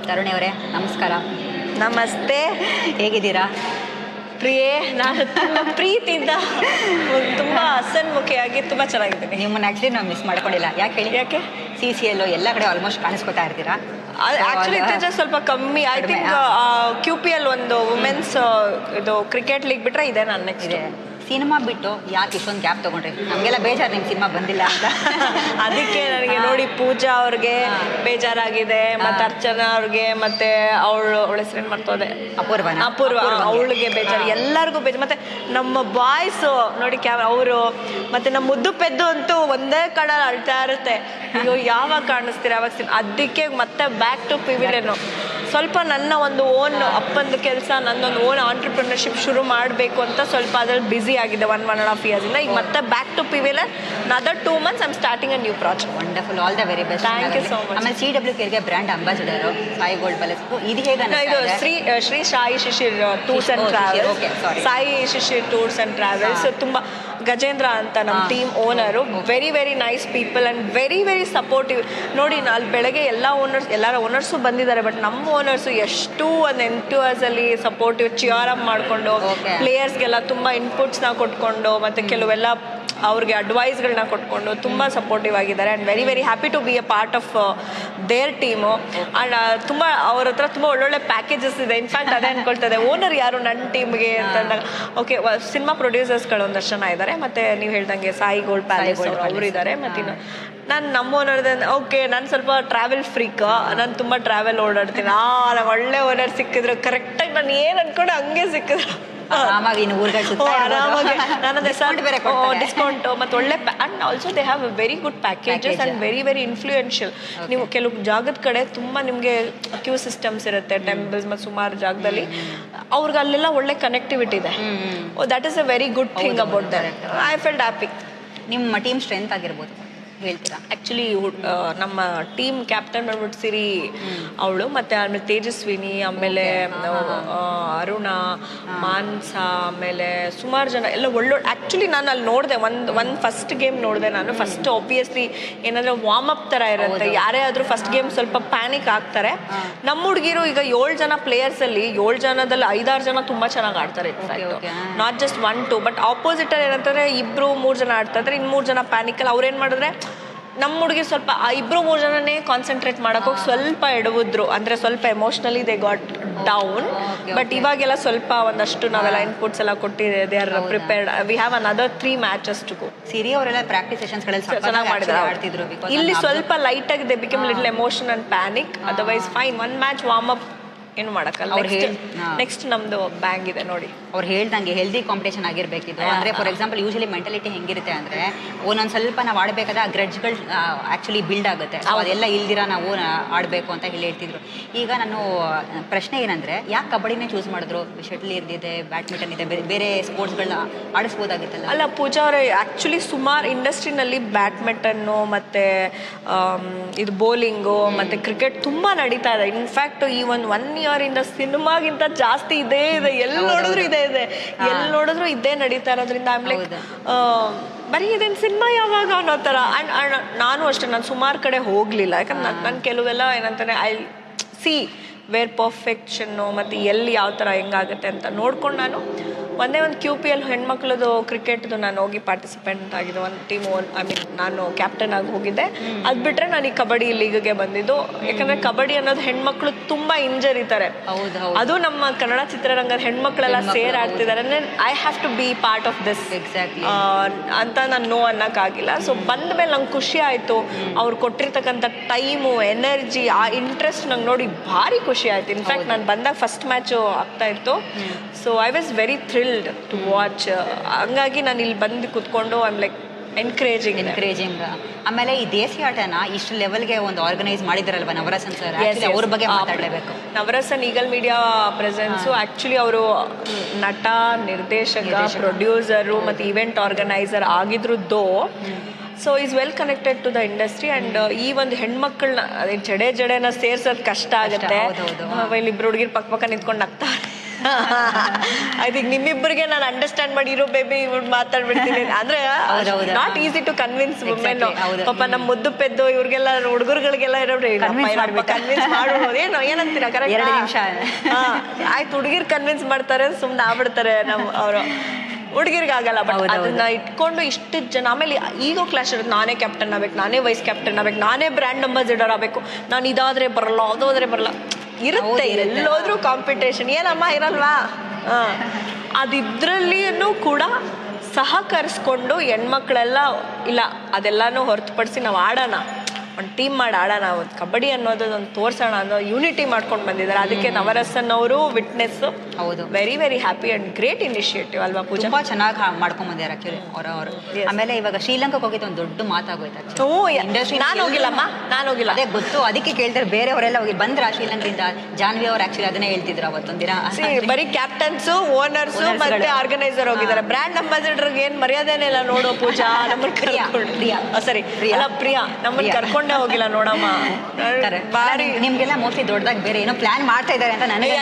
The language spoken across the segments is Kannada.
ತರುಣಿ ಅವರೇ ನಮಸ್ಕಾರ. ನಮಸ್ತೆ. ಹೇಗಿದ್ದೀರಾ? ಪ್ರಿಯೇ, ನಾನು ತುಂಬ ಪ್ರೀತಿಯಿಂದ ತುಂಬ ಹಸನ್ಮುಖಿಯಾಗಿ ತುಂಬ ಚೆನ್ನಾಗಿದ್ದೀನಿ. ನಿಮ್ಮನ್ನ ಆ್ಯಕ್ಚುಲಿ ನಾವು ಮಿಸ್ ಮಾಡ್ಕೊಂಡಿಲ್ಲ. ಯಾಕೆ ಹೇಳಿ? ಯಾಕೆ? CCL ಎಲ್ಲ ಕಡೆ ಆಲ್ಮೋಸ್ಟ್ ಕಾಣಿಸ್ಕೊತಾ ಇರ್ತೀರಾ. ಆಕ್ಚುಲಿ ಇತ್ತೀಚೆಗೆ ಸ್ವಲ್ಪ ಕಮ್ಮಿ. ಐ ಥಿಂಕ್ QPL ಒಂದು ವುಮೆನ್ಸ್ ಇದು ಕ್ರಿಕೆಟ್ ಲೀಗ್ ಬಿಟ್ರೆ ಇದೆ ನಾನು ನೆಕ್ಸ್ಟ್. ಸಿನಿಮಾ ಬಿಟ್ಟು ಯಾಕೆ ಇಷ್ಟೊಂದು ಗ್ಯಾಪ್ ತೊಗೊಂಡ್ರಿ? ನಮಗೆಲ್ಲ ಬೇಜಾರು ನಿಮ್ಮ ಸಿನಿಮಾ ಬಂದಿಲ್ಲ ಅಂತ. ಅದಕ್ಕೆ ನನಗೆ ನೋಡಿ ಪೂಜಾ ಅವ್ರಿಗೆ ಬೇಜಾರಾಗಿದೆ, ಮತ್ತೆ ಅರ್ಚನಾ ಅವ್ರಿಗೆ, ಮತ್ತೆ ಅವಳ ಹೆಸರೇನು ಮಾಡ್ತೋದೆ, ಅಪೂರ್ವ ಅವಳಿಗೆ ಬೇಜಾರು, ಎಲ್ಲರಿಗೂ ಬೇಜಾರು. ಮತ್ತೆ ನಮ್ಮ ಬಾಯ್ಸ್ ನೋಡಿ ಅವರು ಮತ್ತೆ ನಮ್ಮ ಮುದ್ದು ಪೆದ್ದು ಅಂತೂ ಒಂದೇ ಕಡಲ್ಲಿ ಅಳ್ತಾ ಇರುತ್ತೆ. ಅಯ್ಯೋ ಯಾವಾಗ ಕಾಣಿಸ್ತೀರ ಯಾವಾಗ. ಅದಕ್ಕೆ ಮತ್ತೆ ಬ್ಯಾಕ್ ಟು ಪಿವಿಲಿಯನ್. ಸ್ವಲ್ಪ ನನ್ನ ಒಂದು ಓನ್ ಅಪ್ಪಂದು ಕೆಲಸ, ನನ್ನೊಂದು ಓನ್ ಆಂಟ್ರಪ್ರಿನರ್ಶಿಪ್ ಶುರು ಮಾಡಬೇಕು ಅಂತ ಸ್ವಲ್ಪ ಅದ್ರಲ್ಲಿ ಬ್ಯುಸಿ ಆಗಿದೆ 1.5 years ಇಂದ. ಈಗ ಮತ್ತೆ back to pavilion. another 2 months I'm starting a new project. Wonderful, all the very best. Thank you so much. ಆಮೇಲೆ CWKಗೆ brand ambassador Sai gold palace, ಇದು ಹೇಗೆ? ಇದು Shri Sai Shishir tours and travels. Sai Shishir tours and travels. ತುಂಬ ಗಜೇಂದ್ರ ಅಂತ ನಮ್ಮ team owner. Very very nice people and very very supportive. ನೋಡಿ ಅಲ್ಲಿ ಬೆಳಗ್ಗೆ ಎಲ್ಲರ ಓನರ್ಸು ಬಂದಿದ್ದಾರೆ, ಬಟ್ ನಮ್ಮ ಓನರ್ಸು ಎಷ್ಟು ಒಂದು ಎಂಟುವರ್ಸಲ್ಲಿ ಸಪೋರ್ಟಿವ್, ಚಿಯರ್ ಅಪ್ ಮಾಡಿಕೊಂಡು ಪ್ಲೇಯರ್ಸ್ಗೆಲ್ಲ ತುಂಬ ಇನ್ಪುಟ್ಸ್ನ ಕೊಟ್ಕೊಂಡು ಮತ್ತು ಕೆಲವೆಲ್ಲ ಅವ್ರಿಗೆ ಅಡ್ವೈಸ್ಗಳನ್ನ ಕೊಟ್ಕೊಂಡು ತುಂಬ ಸಪೋರ್ಟಿವ್ ಆಗಿದ್ದಾರೆ. And very very happy to be a part of their team. And ತುಂಬ ಅವ್ರ ಹತ್ರ ತುಂಬ ಒಳ್ಳೊಳ್ಳೆ ಪ್ಯಾಕೇಜಸ್ ಇದೆ. ಇನ್ಫ್ಯಾಕ್ಟ್ ಅದೇ ಅಂದ್ಕೊಳ್ತದೆ ಓನರ್ ಯಾರು ನನ್ನ ಟೀಮ್ಗೆ ಅಂತಂದಾಗ. ಓಕೆ, ಸಿನಿಮಾ ಪ್ರೊಡ್ಯೂಸರ್ಸ್ಗಳು ಒಂದಷ್ಟು ಜನ ಇದ್ದಾರೆ, ಮತ್ತು ನೀವು ಹೇಳ್ದಂಗೆ ಸಾಯಿ ಗೋಲ್ಡ್ ಪ್ಯಾಲೇಸ್ ಅವರು ಇದ್ದಾರೆ. ಮತ್ತು ನಾನು ನಮ್ಮ ಓನರ್ದ ಓಕೆ, ನಾನು ಸ್ವಲ್ಪ ಟ್ರಾವೆಲ್ ಫ್ರೀಕ್, ನಾನು ತುಂಬ ಟ್ರಾವೆಲ್ ಓಡಾಡ್ತೀನಿ. ನಂಗೆ ಒಳ್ಳೆ ಓನರ್ ಸಿಕ್ಕಿದ್ರು, ಕರೆಕ್ಟಾಗಿ ನಾನು ಏನು ಅಂದ್ಕೊಂಡು ಹಂಗೆ ಸಿಕ್ಕಿದ್ರು ಆರಾಮಾಗಿ ಡಿಸ್ಕೌಂಟ್ ಮತ್ತು ಒಳ್ಳೆ. And also they have very good packages and very very influential. ನೀವು ಕೆಲವು ಜಾಗದ ಕಡೆ ತುಂಬ ನಿಮಗೆ ಕ್ಯೂ ಸಿಸ್ಟಮ್ಸ್ ಇರುತ್ತೆ, ಟೆಂಪಲ್ಸ್ ಮತ್ತು ಸುಮಾರು ಜಾಗದಲ್ಲಿ. ಅವ್ರಿಗೆ ಅಲ್ಲೆಲ್ಲ ಒಳ್ಳೆ ಕನೆಕ್ಟಿವಿಟಿ ಇದೆ. That is a very good thing about that. I felt happy. ನಿಮ್ಮ ಟೀಮ್ ಸ್ಟ್ರೆಂತ್ ಆಗಿರ್ಬೋದು ಹೇಳ್ತೀರಾ? ಆ್ಯಕ್ಚುಲಿ ನಮ್ಮ ಟೀಮ್ ಕ್ಯಾಪ್ಟನ್ ಬಂದ್ಬಿಟ್ಟು ಸಿರಿ ಅವಳು, ಮತ್ತು ಆಮೇಲೆ ತೇಜಸ್ವಿನಿ, ಆಮೇಲೆ ಅರುಣ, ಮಾನ್ಸ, ಆಮೇಲೆ ಸುಮಾರು ಜನ ಎಲ್ಲ ಒಳ್ಳೊಳ್ಳೆ. ಆ್ಯಕ್ಚುಲಿ ನಾನು ಅಲ್ಲಿ ನೋಡಿದೆ ಒಂದು ಫಸ್ಟ್ ಗೇಮ್ ನೋಡಿದೆ ನಾನು. ಫಸ್ಟ್ ಆಬ್ವಿಯಸ್ಲಿ ಏನಂದರೆ ವಾರ್ಮ್ ಅಪ್ ಥರ ಇರುತ್ತೆ. ಯಾರೇ ಆದರೂ ಫಸ್ಟ್ ಗೇಮ್ ಸ್ವಲ್ಪ ಪ್ಯಾನಿಕ್ ಆಗ್ತಾರೆ. ನಮ್ಮ ಹುಡುಗಿರು ಈಗ 7 ಜನ ಪ್ಲೇಯರ್ಸಲ್ಲಿ 7 ಜನದಲ್ಲಿ 5-6 ಜನ ತುಂಬ ಚೆನ್ನಾಗಿ ಆಡ್ತಾರೆ. ನಾಟ್ ಜಸ್ಟ್ 1-2, ಬಟ್ ಆಪೋಸಿಟಲ್ಲಿ ಏನಂತಂದರೆ 2-3 ಜನ ಆಡ್ತಾ ಇದ್ದಾರೆ, ಇನ್ನು 3 ಜನ ಪ್ಯಾನಿಕಲ್ಲಿ. ಅವ್ರೇನು ಮಾಡಿದ್ರೆ ನಮ್ಮ ಹುಡುಗಿ ಸ್ವಲ್ಪ 2-3 ಜನನೇ ಕಾನ್ಸಂಟ್ರೇಟ್ ಮಾಡೋಕ್ಕೋಗಿ ಸ್ವಲ್ಪ ಎಡವಿದ್ರು. ಅಂದರೆ ಸ್ವಲ್ಪ emotionally they got down. But ಇವಾಗೆಲ್ಲ ಸ್ವಲ್ಪ ಒಂದಷ್ಟು ನಾವೆಲ್ಲ ಇನ್ಪುಟ್ಸ್ ಎಲ್ಲ ಕೊಟ್ಟಿದೆ. They are prepared. We have another 3 matches to go. ಸಿರಿ ಅವರೆಲ್ಲ ಪ್ರಾಕ್ಟೀಸ್ ಸೆಷನ್ಸ್ಗಳಲ್ಲಿ ಚೆನ್ನಾಗಿ ಮಾಡಿದ್ರು. ಇಲ್ಲಿ ಸ್ವಲ್ಪ ಲೈಟಾಗಿ they become little emotion and panic. Otherwise fine. 1 match warm up ಏನು ಮಾಡೋಕ್ಕಲ್ಲ. ನೆಕ್ಸ್ಟ್ ನಮ್ಮದು ಬ್ಯಾಂಗ್ ಇದೆ ನೋಡಿ. ಅವ್ರು ಹೇಳ್ದಂಗೆ ಹೆಲ್ದಿ ಕಾಂಪಿಟೇಷನ್ ಆಗಿರಬೇಕಿದ್ದು. ಅಂದರೆ ಫಾರ್ ಎಕ್ಸಾಂಪಲ್ ಯೂಶಲಿ ಮೆಂಟಾಲಿಟಿ ಹೆಂಗಿರುತ್ತೆ ಅಂದರೆ, ಒಂದೊಂದು ಸ್ವಲ್ಪ ನಾವು ಆಡಬೇಕಾದ್ರೆ ಆ ಗ್ರಡ್ಜ್ಗಳು ಆ್ಯಕ್ಚುಲಿ ಬಿಲ್ಡ್ ಆಗುತ್ತೆ. ಅದೆಲ್ಲ ಇಲ್ದಿರ ನಾವು ಆಡಬೇಕು ಅಂತ ಹೇಳ್ತಿದ್ರು. ಈಗ ನಾನು ಪ್ರಶ್ನೆ ಏನಂದರೆ, ಯಾಕೆ ಕಬಡ್ಡಿನೇ ಚೂಸ್ ಮಾಡಿದ್ರು? ಶಟಲ್ ಇರ್ದಿದೆ, ಬ್ಯಾಡ್ಮಿಂಟನ್ ಇದೆ, ಬೇರೆ ಸ್ಪೋರ್ಟ್ಸ್ಗಳನ್ನ ಆಡಿಸ್ಬೋದಾಗಿತ್ತಲ್ಲ? ಅಲ್ಲ ಪೂಜಾ ಅವರೇ, ಆ್ಯಕ್ಚುಲಿ ಸುಮಾರು ಇಂಡಸ್ಟ್ರಿನಲ್ಲಿ ಬ್ಯಾಡ್ಮಿಂಟನ್ನು ಮತ್ತು ಇದು ಬೌಲಿಂಗು ಮತ್ತು ಕ್ರಿಕೆಟ್ ತುಂಬ ನಡೀತಾ ಇದೆ. ಇನ್ಫ್ಯಾಕ್ಟ್ ಈ ಒಂದು 1 year ಇಂದ ಸಿನಿಮಾಗಿಂತ ಜಾಸ್ತಿ ಇದೇ ಇದೆ. ಎಲ್ಲಿ ನೋಡಿದ್ರು ಎಲ್ಲಿ ನೋಡಿದ್ರು ಇದೇ ನಡೀತಾ ಇರೋದ್ರಿಂದ ಆಮೇಲೆ ಬರೀ ಇದೇನು ಸಿನಿಮಾ ಯಾವಾಗ ಅನ್ನೋ ಥರ. ಆ್ಯಂಡ್ ನಾನು ಅಷ್ಟೇ, ನಾನು ಸುಮಾರು ಕಡೆ ಹೋಗಲಿಲ್ಲ. ಯಾಕಂದ್ರೆ ನನ್ನ ಕೆಲವೆಲ್ಲ ಏನಂತಾನೆ ಐ ಸಿ ವೇರ್ ಪರ್ಫೆಕ್ಷನ್ನು ಮತ್ತು ಎಲ್ಲಿ ಯಾವ ಥರ ಹೆಂಗಾಗುತ್ತೆ ಅಂತ ನೋಡ್ಕೊಂಡು ನಾನು ಒಂದೇ ಒಂದು QPL ಹೆಣ್ಮಕ್ಳದು ಕ್ರಿಕೆಟ್ದು ನಾನು ಹೋಗಿ ಪಾರ್ಟಿಸಿಪೆಂಟ್ ಆಗಿದ್ದು. ಒಂದು ಟೀಮ್ ನಾನು ಕ್ಯಾಪ್ಟನ್ ಆಗಿ ಹೋಗಿದ್ದೆ. ಅದು ಬಿಟ್ಟರೆ ನಾನು ಈ ಕಬಡ್ಡಿ ಲೀಗ್ಗೆ ಬಂದಿದ್ದು. ಯಾಕಂದರೆ ಕಬಡ್ಡಿ ಅನ್ನೋದು ಹೆಣ್ಮಕ್ಳು ತುಂಬ ಇಂಜರಿತಾರೆ. ಅದು ನಮ್ಮ ಕನ್ನಡ ಚಿತ್ರರಂಗದ ಹೆಣ್ಮಕ್ಳೆಲ್ಲ ಆಡ್ತಿದ್ದಾರೆ. I have to be part of this ಅಂತ ನಾನು ನೋ ಅನ್ನೋಕ್ಕಾಗಿಲ್ಲ. ಸೊ ಬಂದ ಮೇಲೆ ನಂಗೆ ಖುಷಿ ಆಯಿತು. ಅವ್ರು ಕೊಟ್ಟಿರ್ತಕ್ಕಂಥ ಟೈಮು, ಎನರ್ಜಿ, ಆ ಇಂಟ್ರೆಸ್ಟ್ ನಂಗೆ ನೋಡಿ ಭಾರಿ ಖುಷಿ ಆಯಿತು. ಇನ್ಫ್ಯಾಕ್ಟ್ ನಾನು ಬಂದಾಗ ಫಸ್ಟ್ ಮ್ಯಾಚು ಆಗ್ತಾಯಿತ್ತು. So I was very thrilled to watch. ಹಂಗಾಗಿ ನಾನು ಇಲ್ಲಿ ಬಂದು ಕೂತ್ಕೊಂಡು ಐ ಆಮ್ ಲೈಕ್ ಎನ್ಕರೇಜಿಂಗ್. ಆಮೇಲೆ ಈ ದೇಸಿ ಆಟನ ಇಷ್ಟು ಲೆವೆಲ್ಗೆ ಒಂದು ಆರ್ಗನೈಸ್ ಮಾಡಿದಾರಲ್ವ ನವರಸನ್ ಸರ್, ಅವ್ರ ಬಗ್ಗೆ ಮಾತಾಡಲೇಬೇಕು. Navarasan Eagle Media presence actually ಅವರು ನಟ, ನಿರ್ದೇಶಕ, ಪ್ರೊಡ್ಯೂಸರು ಮತ್ತು ಈವೆಂಟ್ ಆರ್ಗನೈಸರ್ ಆಗಿದ್ರು. So is well connected to the industry. And ಈ ಒಂದು ಹೆಣ್ಮಕ್ಳನ್ನ ಜಡೆನ ಸೇರ್ಸೋದು ಕಷ್ಟ ಆಗುತ್ತೆ. ಇಲ್ಲಿ 2 ಹುಡುಗಿರು ಪಕ್ಕ ನಿಂತ್ಕೊಂಡು ಆಗ್ತಾರೆ. ಐ ಥಿಂಕ್ ನಿಮ್ಮಿಬ್ಬರಿಗೆ ನಾನು ಅಂಡರ್ಸ್ಟ್ಯಾಂಡ್ ಮಾಡಿ ಇರೋ ಬೇಬಿ ಇವ್ರು ಮಾತಾಡ್ಬಿಡ್ತೀನಿ ಅಂದ್ರೆ ಹೌದೌದು. Not easy to convince women. ಹೌದು. ಪಾಪ ನಮ್ಮ ಮುದ್ದು ಪೆದ್ದು ಇವ್ರಿಗೆಲ್ಲ ಹುಡುಗರುಗಳಿಗೆಲ್ಲ ಇರೋರು ಕನ್ವಿನ್ಸ್ ಮಾಡ್ಬಿಡ್ಬೋದು. ಏನಂತೀರಾ ಕರೆಕ್ಟ್? 2 ನಿಮಿಷ. ಆಯ್ತು, ಹುಡುಗಿರ್ ಕನ್ವಿನ್ಸ್ ಮಾಡ್ತಾರೆ, ಸುಮ್ನೆ ಆಗ್ಬಿಡ್ತಾರೆ ಅವರು. ಹುಡುಗಿರ್ಗೆ ಆಗಲ್ಲ. ಬಟ್ ಅದನ್ನ ಇಟ್ಕೊಂಡು ಇಷ್ಟು ಜನ, ಆಮೇಲೆ ಈಗೋ ಕ್ಲಾಶ್ ಇರುತ್ತೆ. ನಾನೇ ಕ್ಯಾಪ್ಟನ್ ಆಗ್ಬೇಕು, ನಾನೇ ವೈಸ್ ಕ್ಯಾಪ್ಟನ್ ಆಗ್ಬೇಕು, ನಾನೇ ಬ್ರ್ಯಾಂಡ್ ಅಂಬಾಸಿಡರ್ ಆಗ್ಬೇಕು, ನಾನು ಇದಾದ್ರೆ ಬರಲ್ಲ ಅದಾದ್ರೆ ಬರಲ್ಲ. ಇರುತ್ತೆ, ಎಲ್ಲೋದ್ರೂ ಕಾಂಪಿಟೇಷನ್. ಏನಮ್ಮ ಇರಲ್ವಾ? ಅದಿದ್ರಲ್ಲಿಯೂ ಕೂಡ ಸಹಕರಿಸ್ಕೊಂಡು ಹೆಣ್ಮಕ್ಳೆಲ್ಲ ಇಲ್ಲ ಅದೆಲ್ಲಾನು ಹೊರತುಪಡಿಸಿ ನಾವು ಆಡೋಣ, ಒಂದು ಟೀಮ್ ಮಾಡಿ ಆಡೋಣ, ಒಂದು ಕಬಡ್ಡಿ ಅನ್ನೋದೊಂದು ತೋರ್ಸೋಣ ಅನ್ನೋ ಯೂನಿಟಿ ಮಾಡ್ಕೊಂಡು ಬಂದಿದ್ದಾರೆ. ಅದಕ್ಕೆ ನವರಸನ್ ಅವರು ವಿಟ್ನೆಸ್. ಹೌದು, very very happy and great initiative ಅಲ್ವಾ ಪೂಜಾ? ತುಂಬಾ ಚೆನ್ನಾಗಿ ಮಾಡ್ಕೊಂಡ್ ಬಂದಿದ್ದಾರೆ ಆಕ್ಚುಲಿ ಅವರು. ಆಮೇಲೆ ಇವಾಗ ಶ್ರೀಲಂಕಾಕ್ಕೆ ಹೋಗಿದ್ದು ಒಂದು ದೊಡ್ಡ ಮಾತಾಗೋಯ್ತು. ಇಂಡಸ್ಟ್ರಿ ನಾನು ಹೋಗಿಲ್ಲಮ್ಮ, ನಾನು ಹೋಗಿಲ್ಲ. ಅದೇ ಗೊತ್ತು, ಅದಕ್ಕೆ ಕೇಳ್ತಾರೆ. ಬೇರೆಯವರೆಲ್ಲ ಹೋಗಿ ಬಂದ್ರ ಶ್ರೀಲಂಕಾದಿಂದ. ಜಾನ್ವಿ ಅವ್ರು ಆಕ್ಚುಲಿ ಅದನ್ನೇ ಹೇಳ್ತಿದ್ರು ಅವತ್ತೊಂದಿನ. ಬರೀ ಕ್ಯಾಪ್ಟನ್ಸ್, ಓನರ್ಸ್ ಮತ್ತೆ ಆರ್ಗನೈಸರ್ ಹೋಗಿದ್ದಾರೆ. ಬ್ರ್ಯಾಂಡ್ ಅಂಬಾಸಿಡರ್ಗೆ ಏನ್ ಮರ್ಯಾದೆನೇ ಇಲ್ಲ ನೋಡು ಪೂಜಾ. ನಮ್ಮನ್ನ ಸರಿ ಪ್ರಿಯಾ ನಮ್ಮನ್ನ ಕರ್ಕೊಂಡೇ ಹೋಗಿಲ್ಲ ನೋಡಮ್ಮ. ಬಾರಿ ನಿಮ್ಗೆಲ್ಲ ಮೋಸ್ಟ್ಲಿ ದೊಡ್ಡದಾಗಿ ಬೇರೆ ಏನೋ ಪ್ಲಾನ್ ಮಾಡ್ತಾ ಇದ್ದಾರೆ ಅಂತ ನನಗೆ.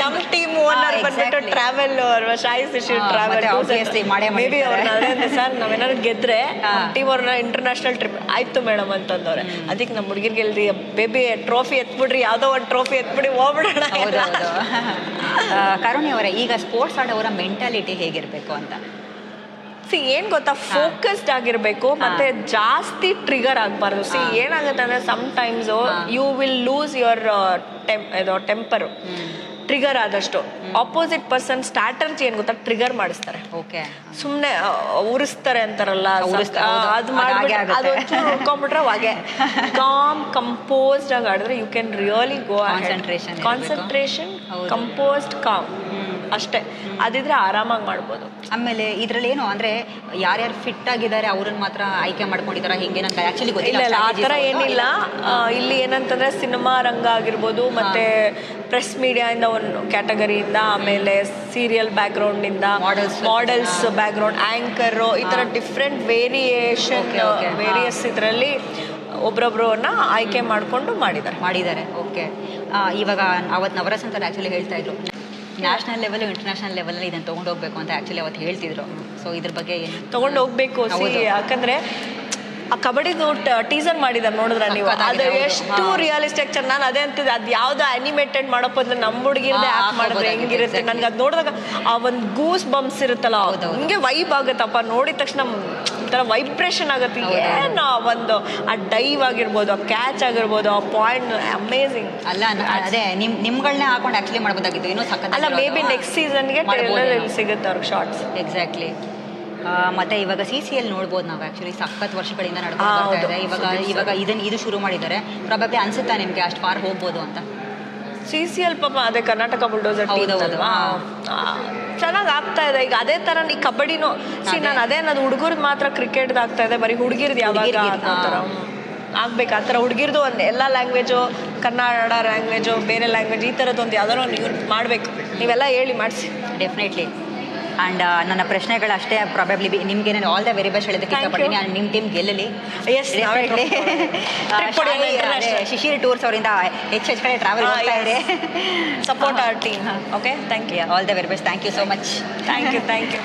ನಮ್ಮ ಟೀಮ್ ಓನರ್ ಬಂದ್ಬಿಟ್ಟು ಟ್ರಾವೆಲ್ ಶಾಯಿ ಶಿಶು ಟ್ರಾವೆಲ್ ಮೇಬಿ ಅವ್ರನ್ನ ಸರ್ ನಾವೇನಾದ್ರು ಗೆದ್ರೆ ಟೀಮ್ ಅವ್ರನ್ನ ಇಂಟರ್ನ್ಯಾಷನಲ್ ಟ್ರಿಪ್ ಆಯ್ತು ಮೇಡಮ್ ಅಂತಂದವ್ರೆ. ಅದಕ್ಕೆ ನಮ್ಮ ಹುಡುಗಿರ್ಗೆ ಹೇಳ್ರಿ, ಬೇಬಿ ಟ್ರೋಫಿ ಎತ್ಬಿಡ್ರಿ, ಯಾವ್ದೋ ಒಂದು ಟ್ರೋಫಿ ಎತ್ಬಿಡಿ ಹೋಗ್ಬಿಡೋಣ. ಕರುಣಿ ಅವರೇ, ಈಗ ಸ್ಪೋರ್ಟ್ಸ್ ಆಡೋರ ಮೆಂಟಾಲಿಟಿ ಹೇಗಿರ್ಬೇಕು ಅಂತ? ಏನ್ ಗೊತ್ತಾ, ಫೋಕಸ್ಡ್ ಆಗಿರ್ಬೇಕು, ಮತ್ತೆ ಜಾಸ್ತಿ ಟ್ರಿಗರ್ ಆಗ್ಬಾರ್ದು. ಏನಾಗುತ್ತೆ ಅಂದ್ರೆ sometimes you will lose your temper. Trigger ಆದಷ್ಟು ಆಪೋಸಿಟ್ ಪರ್ಸನ್ ಸ್ಟ್ರಾಟರ್ಜಿ ಏನ್ ಗೊತ್ತಾ, ಟ್ರಿಗರ್ ಮಾಡಿಸ್ತಾರೆ. ಓಕೆ, ಸುಮ್ನೆ ಉರಿಸ್ತಾರೆ ಅಂತಾರಲ್ಲ, ಅದು ಮಾಡ್ಕೊಂಡ್ಬಿಟ್ರೆ ಹಾಗೆ ಕಾಮ್ ಕಂಪೋಸ್ಡ್ ಆಗಿ ಆಡಿದ್ರೆ you can really go. Concentration, composed, calm ಅಷ್ಟೇ. ಅದಿದ್ರೆ ಆರಾಮಾಗಿ ಮಾಡ್ಬೋದು. ಆಮೇಲೆ ಇದ್ರಲ್ಲಿ ಏನು ಅಂದ್ರೆ ಯಾರ್ಯಾರು ಫಿಟ್ ಆಗಿದ್ದಾರೆ ಅವ್ರನ್ನ ಮಾತ್ರ ಆಯ್ಕೆ ಮಾಡ್ಕೊಂಡಿದಾರ ಹಿಂಗೆ ನಂಗೆ ಆಕ್ಚುಲಿ ಗೊತ್ತಿಲ್ಲ. ಇಲ್ಲ ಆ ಥರ ಏನಿಲ್ಲ. ಇಲ್ಲಿ ಏನಂತಂದ್ರೆ ಸಿನಿಮಾ ರಂಗ ಆಗಿರ್ಬೋದು, ಮತ್ತೆ ಪ್ರೆಸ್ ಮೀಡಿಯಾ ಇಂದ ಒಂದು ಕ್ಯಾಟಗರಿಯಿಂದ, ಆಮೇಲೆ ಸೀರಿಯಲ್ ಬ್ಯಾಕ್ ಗ್ರೌಂಡ್ ಇಂದ, ಮಾಡೆಲ್ಸ್ ಬ್ಯಾಕ್ ಗ್ರೌಂಡ್, ಆಂಕರ್, ಈ ತರ ಡಿಫ್ರೆಂಟ್ ವೇರಿಯಸ್ ಇದರಲ್ಲಿ ಒಬ್ರೊಬ್ರನ್ನ ಆಯ್ಕೆ ಮಾಡ್ಕೊಂಡು ಮಾಡಿದ್ದಾರೆ. ಓಕೆ, ಇವಾಗ ಅವತ್ತು ನವರಸ್ ಅಂತ ಆಕ್ಚುಲಿ ಹೇಳ್ತಾ ಇದ್ರು, ನ್ಯಾಷನಲ್ ಲೆವೆಲ್ ಇಂಟರ್ನ್ಯಾಷನಲ್ ಲೆವೆಲ್ ಇದನ್ನು ತೊಗೊಂಡು ಹೋಗ್ಬೇಕು ಅಂತ ಆಕ್ಚುಲಿ ಅವತ್ತು ಹೇಳ್ತಿದ್ರು. ಸೊ ಇದ್ರ ಬಗ್ಗೆ ಏನು ತೊಗೊಂಡು ಹೋಗ್ಬೇಕು? ಯಾಕಂದ್ರೆ ಆ ಕಬಡ್ಡಿದು ಟೀಸರ್ ಮಾಡಿದಾರೆ ನೋಡಿದ್ರ ನೀವು? ಅದು ಎಷ್ಟು ರಿಯಲಿಸ್ಟಿಕ್. ನಾನು ಅದೇ ಅಂತಿದ್ದೆ, ಅದು ಯಾವ್ದು ಅನಿಮೇಟೆಡ್ ಮಾಡಪ್ಪ ಅಂದ್ರೆ ನಮ್ಮ ಹುಡುಗಿರ್ದೆ ಆಕ್ಟ್ ಮಾಡಿದ್ರೆ ಹೆಂಗಿರುತ್ತೆ. ನನ್ಗೆ ಅದು ನೋಡಿದಾಗ ಆ ಒಂದು ಗೂಸ್ ಬಂಪ್ಸ್ ಇರುತ್ತಲ್ಲ, ಹಂಗೆ ವೈಬ್ ಆಗುತ್ತಪ್ಪ. ನೋಡಿದ ತಕ್ಷಣ ಒಂಥರ ವೈಬ್ರೇಷನ್ ಆಗುತ್ತೆ. ಏನು ಒಂದು ಆ ಡೈವ್ ಆಗಿರ್ಬೋದು, ಆ ಕ್ಯಾಚ್ ಆಗಿರ್ಬೋದು, ಆ ಪಾಯಿಂಟ್ ಅಮೇಝಿಂಗ್. ಅಲ್ಲ ಅದೇ ನಿಮ್ಗಳನ್ನೇ ಹಾಕೊಂಡು ಆಕ್ಚುಲಿ ಮಾಡ್ಬೋದಾಗಿತ್ತು. ಇನ್ನೂ ಸಖತ್ ಅಲ್ಲ, ಮೇ ಬಿ ನೆಕ್ಸ್ಟ್ ಸೀಸನ್ಗೆ ಸಿಗುತ್ತೆ ಅವ್ರಿಗೆ ಶಾರ್ಟ್ಸ್. ಎಕ್ಸಾಕ್ಟ್ಲಿ. ಮತ್ತೆ ಇವಾಗ CCL ನೋಡ್ಬೋದು ನಾವು. ಆಕ್ಚುಲಿ ಸಖತ್ ವರ್ಷಗಳಿಂದ ನಡ್ಕೊಂಡು ಬರ್ತಾ ಇದೆ. ಇವಾಗ ಇದು ಶುರು ಮಾಡಿದ್ದಾರೆ. ಪ್ರಾಬಬ್ಲಿ ಅನ್ಸುತ್ತಾ ನಿಮ್ಗೆ ಅಷ್ಟು ಫಾರ್ ಹೋಗ್ಬೋದು ಅಂತ? CCL ಪಾಪ ಅದೇ ಕರ್ನಾಟಕ ಬುಲ್ಡೋಸರ್ ಚೆನ್ನಾಗಿ ಆಗ್ತಾ ಇದೆ. ಈಗ ಅದೇ ತರ ಈ ಕಬಡ್ಡಿನೂ ನಾನು ಅದೇ ಅನ್ನೋದು ಹುಡುಗರ್ದು ಮಾತ್ರ ಕ್ರಿಕೆಟ್ ಆಗ್ತಾ ಇದೆ, ಬರೀ ಹುಡುಗಿರ್ದು ಯಾವಾಗ ಆಗ್ಬೇಕು ಆ ಥರ. ಹುಡುಗಿರ್ದು ಒಂದು ಎಲ್ಲ ಲ್ಯಾಂಗ್ವೇಜು, ಕನ್ನಡ ಲ್ಯಾಂಗ್ವೇಜು, ಬೇರೆ ಲ್ಯಾಂಗ್ವೇಜ್, ಈ ಥರದ್ದು ಒಂದು ಯಾವ್ದಾರು ಒಂದು ಯೂಸ್ ಮಾಡಬೇಕು. ನೀವೆಲ್ಲ ಹೇಳಿ ಮಾಡಿಸಿ. ಡೆಫಿನೆಟ್ಲಿ. ಆ್ಯಂಡ್ ನನ್ನ ಪ್ರಶ್ನೆಗಳಷ್ಟೇ. ಪ್ರಾಬಬ್ಲಿ ನಿಮ್ಗೆ ನಾನು ಆಲ್ ದ ವೆರಿ ಬೆಸ್ಟ್ ಹೇಳೋದಕ್ಕೆ ಇಷ್ಟಪಡ್ತೀನಿ. ಆ್ಯಂಡ್ ನಿಮ್ಮ ಟೀಮ್ ಗೆಲ್ಲಲಿ. ಶಿಶಿರ್ ಟೂರ್ಸ್ ಅವರಿಂದ ಹೆಚ್ಚು ಕಡೆ ಟ್ರಾವೆಲ್ ಮಾಡ್ತಾ ಇದೆ. Support our team. Okay, thank you. All the very best. Thank you so much. Thank you.